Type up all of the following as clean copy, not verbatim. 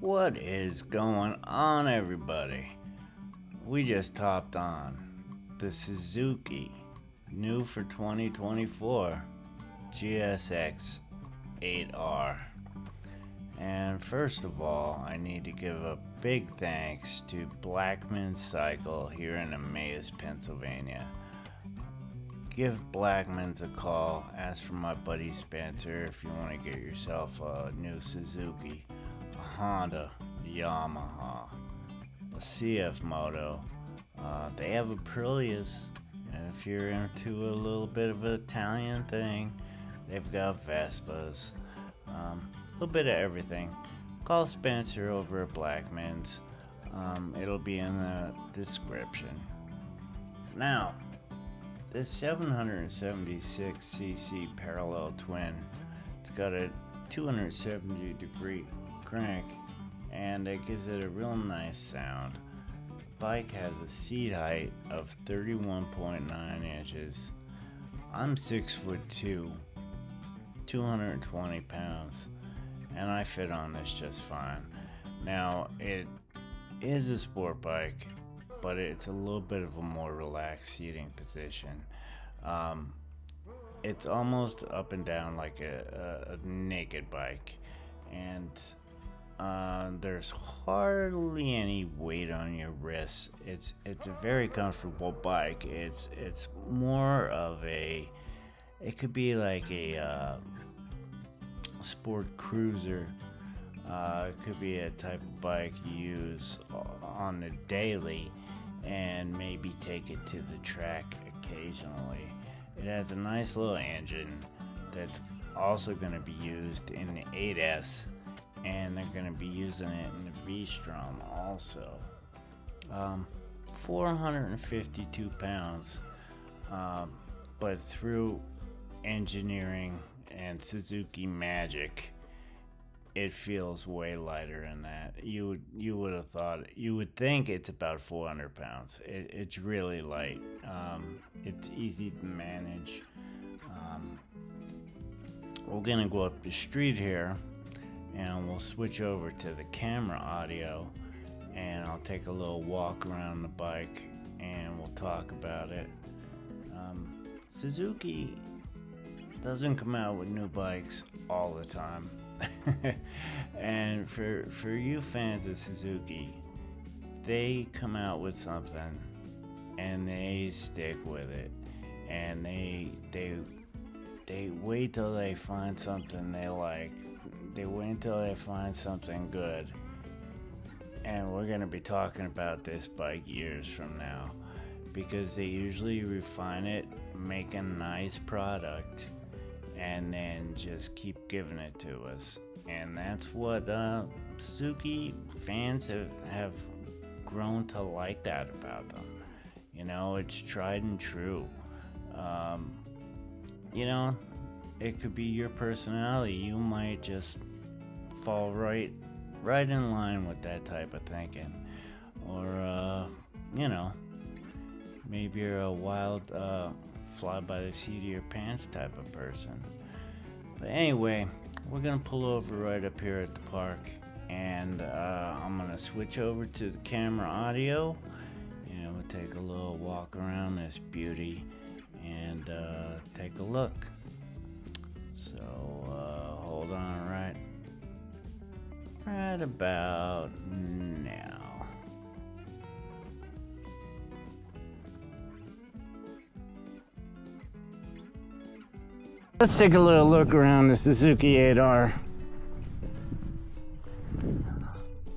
What is going on, everybody? We just hopped on the Suzuki new for 2024 GSX-8R. And first of all, I need to give a big thanks to Blackman Cycle here in Emmaus, Pennsylvania. Give Blackman's a call, ask for my buddy Spencer if you want to get yourself a new Suzuki, a Honda, a Yamaha, a CF Moto. They have a Prius, and if you're into a little bit of an Italian thing, they've got Vespas, a little bit of everything. Call Spencer over at Blackman's. It'll be in the description. Now, this 776cc parallel twin, it's got a 270 degree crank, and it gives it a real nice sound. The bike has a seat height of 31.9 inches. I'm 6'2", 220 pounds, and I fit on this just fine. Now, it is a sport bike, but it's a little bit of a more relaxed seating position. It's almost up and down like a naked bike, and there's hardly any weight on your wrists. It's a very comfortable bike. It's more of a, it could be like a sport cruiser. It could be a type of bike you use on the daily and maybe take it to the track occasionally. It has a nice little engine that's also going to be used in the 8S, and they're going to be using it in the V-Strom also. 452 pounds, but through engineering and Suzuki magic, it feels way lighter than that. You would have thought, you would think it's about 400 pounds. It's really light. It's easy to manage. We're gonna go up the street here, and we'll switch over to the camera audio, and I'll take a little walk around the bike, and we'll talk about it. Suzuki doesn't come out with new bikes all the time. And for you fans of Suzuki, they come out with something and they stick with it, and they wait till they find something they like. They wait until they find something good, and we're gonna be talking about this bike years from now, because they usually refine it, make a nice product, and then just keep giving it to us. And that's what Suzuki fans have grown to like that about them. You know, it's tried and true. You know, it could be your personality. You might just fall right in line with that type of thinking. Or, you know, maybe you're a wild, fly by the seat of your pants type of person. But anyway, we're gonna pull over right up here at the park, and I'm gonna switch over to the camera audio, and we'll take a little walk around this beauty and take a look. So hold on right about now. Let's take a little look around the Suzuki 8R.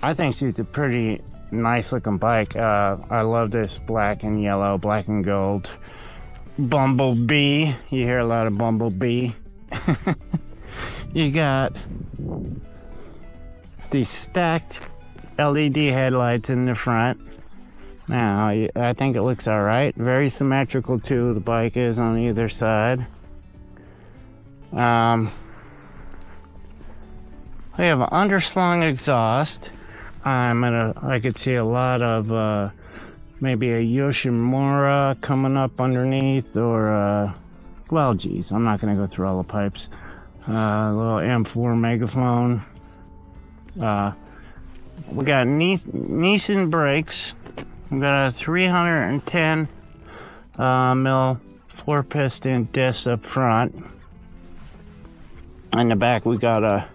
I think she's a pretty nice looking bike. I love this black and yellow, black and gold Bumblebee. You hear a lot of Bumblebee. You got these stacked LED headlights in the front. Now, I think it looks alright. Very symmetrical too, the bike is on either side. We have an underslung exhaust. I could see a lot of maybe a Yoshimura coming up underneath, or well, geez, I'm not gonna go through all the pipes. A little M4 megaphone. We got Nissan brakes. We got a 310 mil 4-piston disc up front. In the back, we got a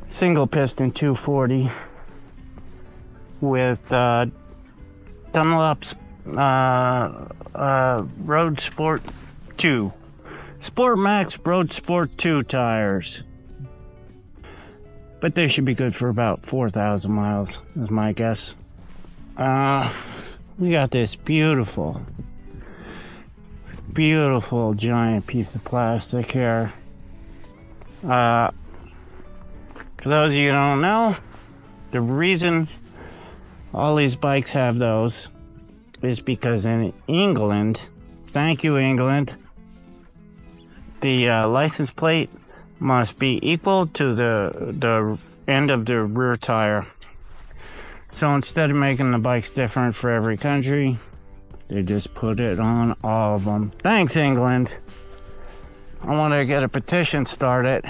single piston 240 with Dunlop's Road Sport 2. Sport Max Road Sport 2 tires. But they should be good for about 4,000 miles, is my guess. We got this beautiful giant piece of plastic here. For those of you who don't know, the reason all these bikes have those is because in England, thank you England, the license plate must be equal to the end of the rear tire. So instead of making the bikes different for every country, they just put it on all of them. Thanks, England. I want to get a petition started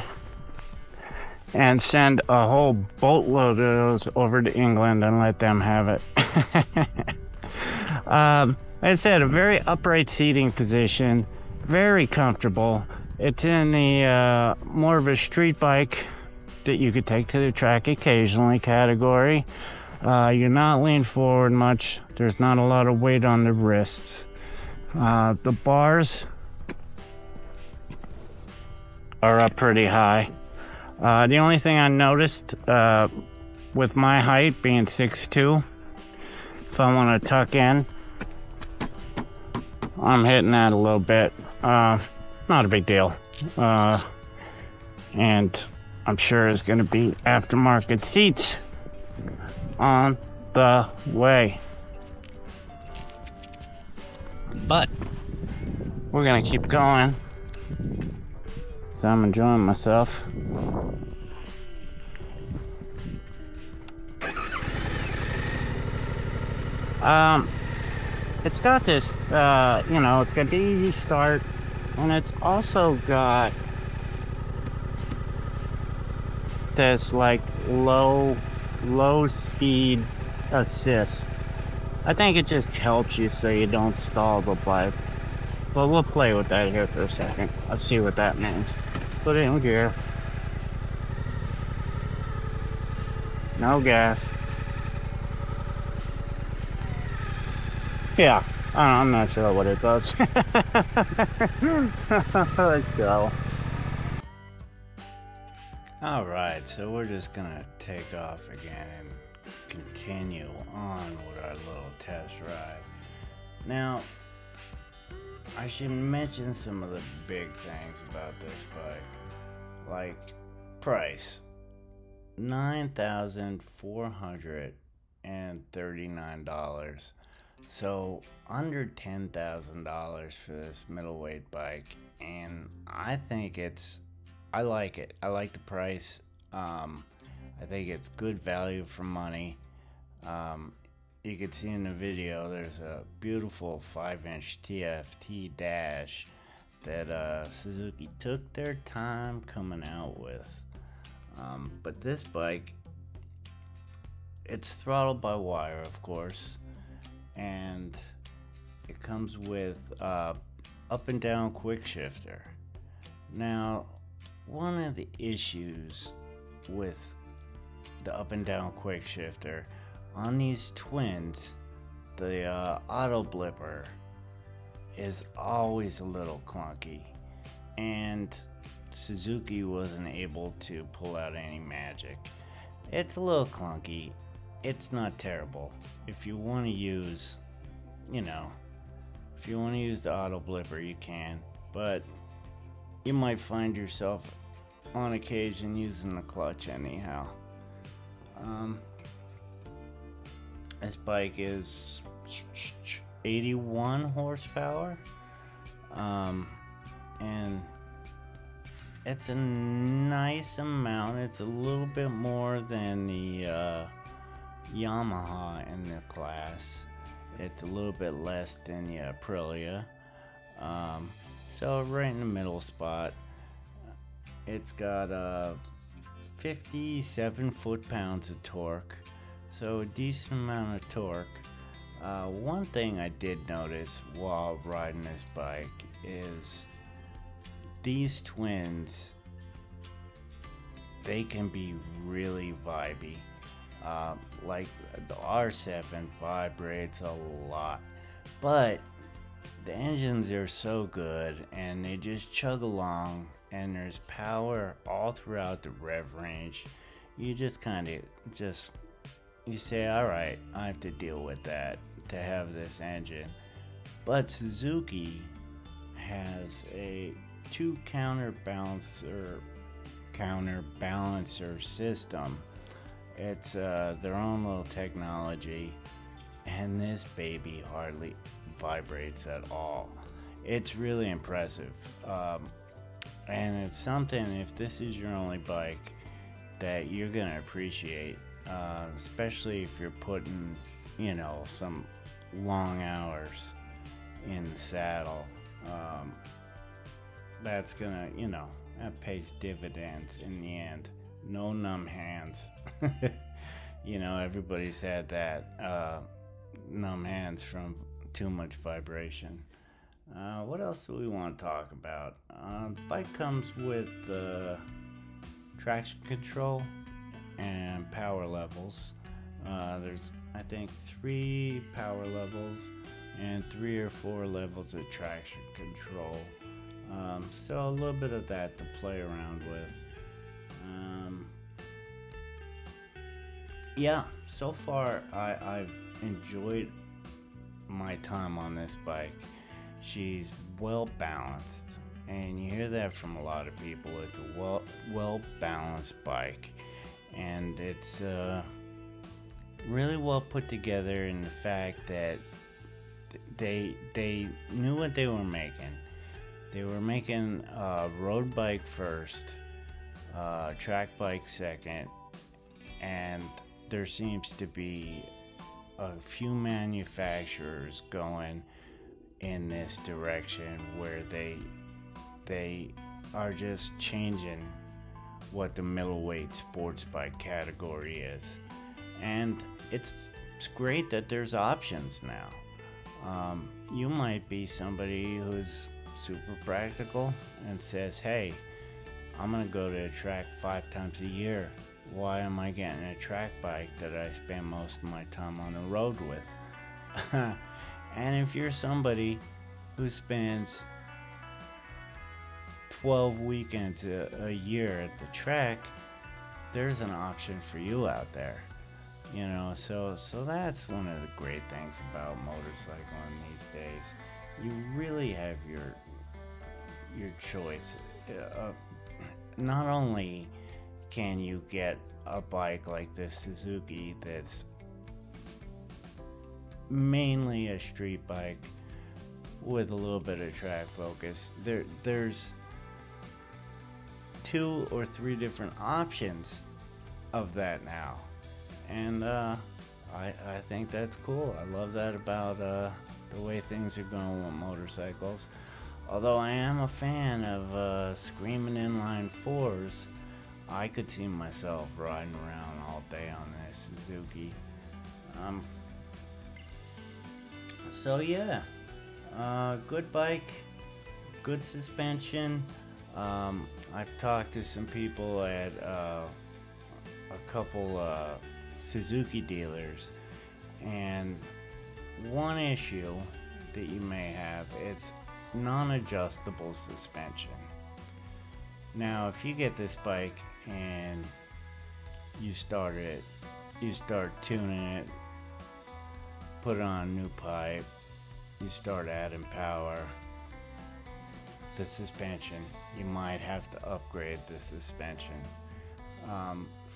and send a whole boatload of those over to England and let them have it. Like I said, a very upright seating position, very comfortable. It's in the more of a street bike that you could take to the track occasionally category. You're not leaned forward much. There's not a lot of weight on the wrists. The bars are up pretty high. The only thing I noticed with my height being 6'2", if I want to tuck in, I'm hitting that a little bit. Not a big deal. And I'm sure it's going to be aftermarket seats on the way. But we're going to keep going. So I'm enjoying myself. It's got this, you know, it's got the easy start, and it's also got this like low speed assist. I think it just helps you so you don't stall the bike. But we'll play with that here for a second. Let's see what that means. Put it in gear. No gas. Yeah, I'm not sure what it does. Let's go. Alright, so we're just gonna take off again and continue on with our little test ride. Now, I should mention some of the big things about this bike. Like, price. $9,439. So under $10,000 for this middleweight bike, and I think I like it. I like the price. I think it's good value for money. You can see in the video there's a beautiful 5-inch TFT dash that Suzuki took their time coming out with. But this bike, it's throttled by wire, of course, and it comes with up and down quick shifter. Now, one of the issues with the up and down quick shifter on these twins, the auto blipper is always a little clunky, and Suzuki wasn't able to pull out any magic. It's a little clunky. It's not terrible. If you want to use, you know, if you want to use the auto blipper, you can, but you might find yourself on occasion using the clutch anyhow. This bike is 81 horsepower, and it's a nice amount. It's a little bit more than the Yamaha in the class. It's a little bit less than the Aprilia. So right in the middle spot. It's got 57 foot-pounds of torque. so a decent amount of torque. One thing I did notice while riding this bike is these twins, they can be really vibey. Like the R7 vibrates a lot, but the engines are so good and they just chug along, and there's power all throughout the rev range. You just kind of you say, all right, I have to deal with that to have this engine. But Suzuki has a two counterbalancer system. It's their own little technology, and this baby hardly vibrates at all. It's really impressive, and it's something, if this is your only bike, that you're gonna appreciate, especially if you're putting, you know, some long hours in the saddle. That's gonna, you know, that pays dividends in the end. No numb hands. You know, everybody's had that numb hands from too much vibration. What else do we want to talk about? Bike comes with traction control and power levels. There's, I think, 3 power levels and 3 or 4 levels of traction control. So a little bit of that to play around with. Yeah, so far I've enjoyed my time on this bike. She's well balanced, and you hear that from a lot of people. It's a well balanced bike, and it's really well put together in the fact that they knew what they were making. They were making a road bike first, track bike second, and there seems to be a few manufacturers going in this direction where they are just changing what the middleweight sports bike category is. And it's great that there's options now. You might be somebody who's super practical and says, hey, I'm gonna go to a track 5 times a year. Why am I getting a track bike that I spend most of my time on the road with? And if you're somebody who spends 12 weekends a year at the track, there's an option for you out there. You know, so that's one of the great things about motorcycling these days. You really have your choice. Not only can you get a bike like this Suzuki that's mainly a street bike with a little bit of track focus, there's 2 or 3 different options of that now, and I think that's cool. I love that about the way things are going with motorcycles. Although I am a fan of screaming inline 4s, I could see myself riding around all day on this Suzuki. So yeah, good bike, good suspension. I've talked to some people at a couple Suzuki dealers, and one issue that you may have, it's non-adjustable suspension. Now, if you get this bike and you start tuning it, put it on a new pipe, you start adding power, the suspension, you might have to upgrade the suspension.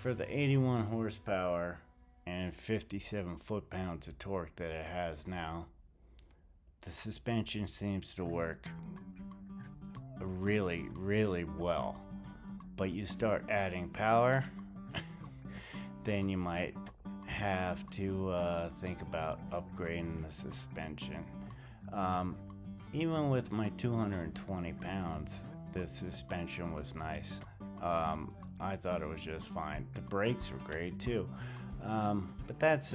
For the 81 horsepower and 57 foot-pounds of torque that it has now, the suspension seems to work really, really well. But you start adding power, then you might have to think about upgrading the suspension. Even with my 220 pounds, the suspension was nice. I thought it was just fine. The brakes were great too. But that's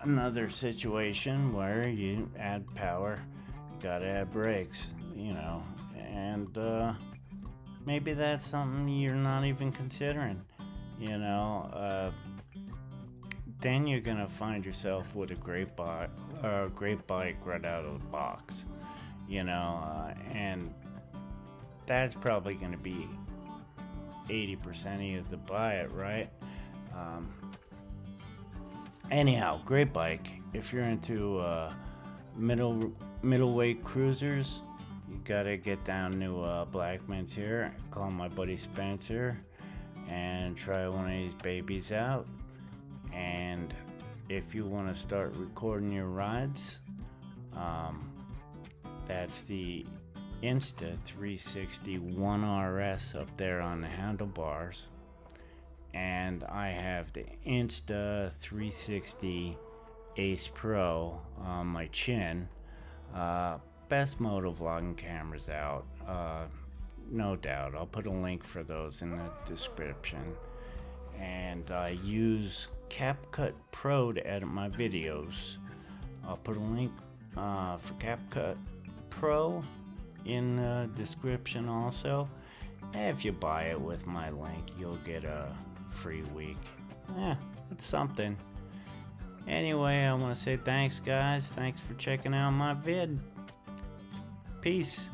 another situation where you add power, gotta add brakes, you know, and maybe that's something you're not even considering, you know. Then you're gonna find yourself with a great bike right out of the box, you know, and that's probably gonna be 80% of you to buy it, right? Anyhow, great bike. If you're into middleweight cruisers, you gotta get down to Blackman's here. Call my buddy Spencer and try one of these babies out. And if you want to start recording your rides, that's the Insta360 1RS up there on the handlebars, and I have the Insta360 AcePro on my chin. Best motovlogging cameras out, no doubt. I'll put a link for those in the description. And I use CapCut Pro to edit my videos. I'll put a link for CapCut Pro in the description also. If you buy it with my link, you'll get a free week. It's something. Anyway, I want to say thanks, guys. Thanks for checking out my vid. Peace.